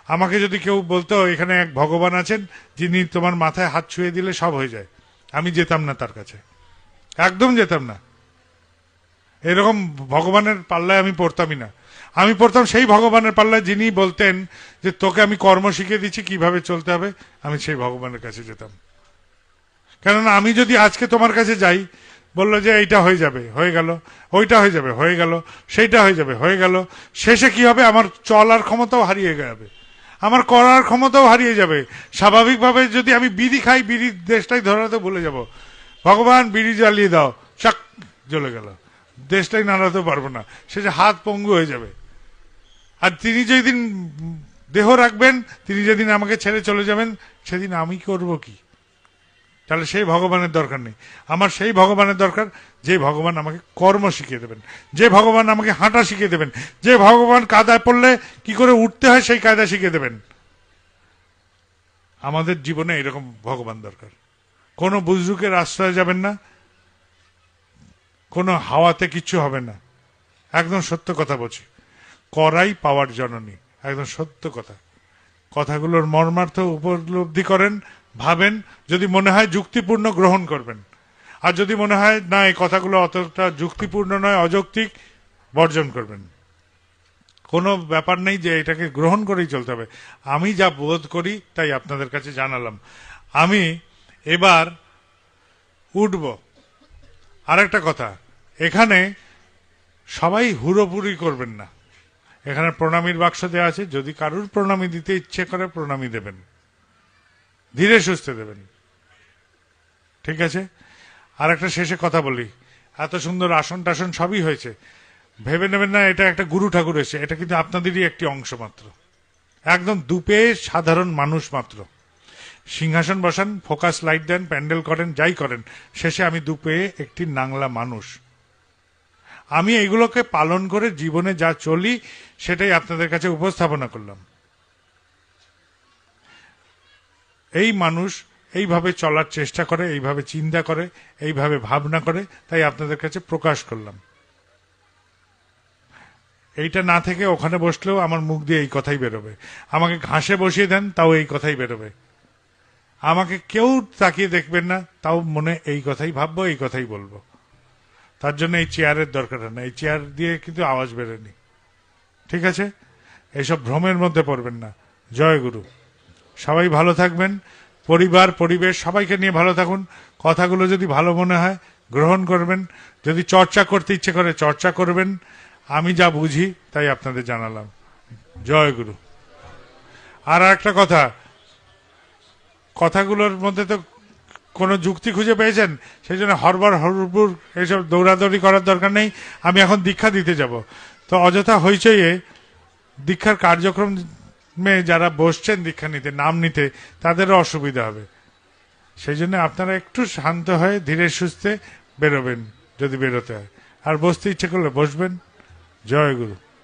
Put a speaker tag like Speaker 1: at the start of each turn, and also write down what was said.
Speaker 1: আমাকে যদি কেউ বলতো এখানে এক ভগবান আছেন যিনি তোমার মাথায় হাত ছুঁয়ে দিলে সব হয়ে যায়, আমি যেতাম না তার কাছে, একদম যেতাম না। এরকম ভগবানের পাল্লায় আমি পড়তামই না। আমি পড়তাম সেই ভগবানের পাল্লায় যিনি বলতেন যে তোকে আমি কর্ম শিখিয়ে দিচ্ছি কিভাবে চলতে হবে, আমি সেই ভগবানের কাছে যেতাম। কেননা আমি যদি আজকে তোমার কাছে যাই, বললো যে এইটা হয়ে যাবে, হয়ে গেল, ওইটা হয়ে যাবে, হয়ে গেল, সেইটা হয়ে যাবে, হয়ে গেল, শেষে কি হবে, আমার চলার ক্ষমতাও হারিয়ে যাবে, আমার করার ক্ষমতাও হারিয়ে যাবে। স্বাভাবিকভাবে যদি আমি বিড়ি খাই, বিড়ির দেশটাই ধরাতে ভুলে যাব। ভগবান বিড়ি জ্বালিয়ে দাও, চাক জ্বলে গেল, দেশটাই নাড়াতে পারবো না, শেষে হাত পঙ্গু হয়ে যাবে। আর তিনি যেদিন দেহ রাখবেন, তিনি যেদিন আমাকে ছেড়ে চলে যাবেন, সেদিন আমি করব কি? তাহলে সেই ভগবানের দরকার নেই। আমার সেই ভগবানের দরকার যে ভগবান আমাকে কর্ম শিখিয়ে দেবেন, যে ভগবান আমাকে হাঁটা শিখিয়ে দেবেন, যে ভগবান কাদায় পড়লে কি করে উঠতে হয় সেই কায়দা শিখিয়ে দেবেন। আমাদের জীবনে এরকম ভগবান দরকার। কোনো বুজরুকের আশ্রয়ে যাবেন না, কোনো হাওয়াতে কিচ্ছু হবে না। একদম সত্য কথা বলছি, করাই পাওয়ার জননী, একদম সত্য কথা। কথাগুলোর মর্মার্থ উপলব্ধি করেন, ভাবেন, যদি মনে হয় যুক্তিপূর্ণ গ্রহণ করবেন, আর যদি মনে হয় না এই কথাগুলো অতটা যুক্তিপূর্ণ নয়, অযৌক্তিক, বর্জন করবেন। কোনো ব্যাপার নেই যে এটাকে গ্রহণ করেই চলতে হবে। আমি যা বোধ করি তাই আপনাদের কাছে জানালাম। আমি এবার উঠব। আর একটা কথা, এখানে সবাই হুড়োপুরি করবেন না। এখানে প্রণামীর বাক্স দেওয়া আছে, যদি কারুর প্রণামী দিতে ইচ্ছে করে প্রণামী দেবেন, ধীরে সুস্থে দেবেন, ঠিক আছে? আর একটা শেষে কথা বলি, এত সুন্দর আসন টাসন সবই হয়েছে, ভেবে নেবেন না এটা একটা গুরু ঠাকুর এসে, এটা কিন্তু আপনাদেরই একটি অংশ মাত্র, একদম দুপে সাধারণ মানুষ মাত্র। সিংহাসন বসান, ফোকাস লাইট দেন, প্যান্ডেল করেন, যাই করেন, শেষে আমি দুপে একটি নাংলা মানুষ। আমি এগুলোকে পালন করে জীবনে যা চলি সেটাই আপনাদের কাছে উপস্থাপনা করলাম। এই মানুষ এইভাবে চলার চেষ্টা করে, এইভাবে চিন্তা করে, এইভাবে ভাবনা করে, তাই আপনাদের কাছে প্রকাশ করলাম। এইটা না থেকে ওখানে বসলেও আমার মুখ দিয়ে এই কথাই বেরোবে, আমাকে ঘাসে বসিয়ে দেন তাও এই কথাই বেরোবে, আমাকে কেউ তাকিয়ে দেখবেন না তাও মনে এই কথাই ভাববো, এই কথাই বলবো। তার জন্য এই চেয়ারের দরকার না, এই চেয়ার দিয়ে কিন্তু আওয়াজ বেরোয়নি, ঠিক আছে? এইসব ভ্রমের মধ্যে পড়বেন না। জয় গুরু। সবাই ভালো থাকবেন, পরিবার পরিবেশ সবাইকে নিয়ে ভালো থাকুন। কথাগুলো যদি ভালো মনে হয় গ্রহণ করবেন, যদি চর্চা করতে ইচ্ছে করে চর্চা করবেন। আমি যা বুঝি তাই আপনাদের জানালাম। জয় গুরু। আর একটা কথা, কথাগুলোর মধ্যে তো কোনো যুক্তি খুঁজে পেয়েছেন, সেই জন্য হরবর হরবুর এইসব দৌড়াদৌড়ি করার দরকার নেই। আমি এখন দীক্ষা দিতে যাব, তো অযথা হইচইয়ে দীক্ষার কার্যক্রমে যারা বসছেন দীক্ষা নিতে, নাম নিতে, তাদেরও অসুবিধা হবে। সেই জন্য আপনারা একটু শান্ত হয়ে ধীরে সুস্থে বেরোবেন যদি বেরোতে হয়, আর বসতে ইচ্ছে করলে বসবেন। জয় গুরু।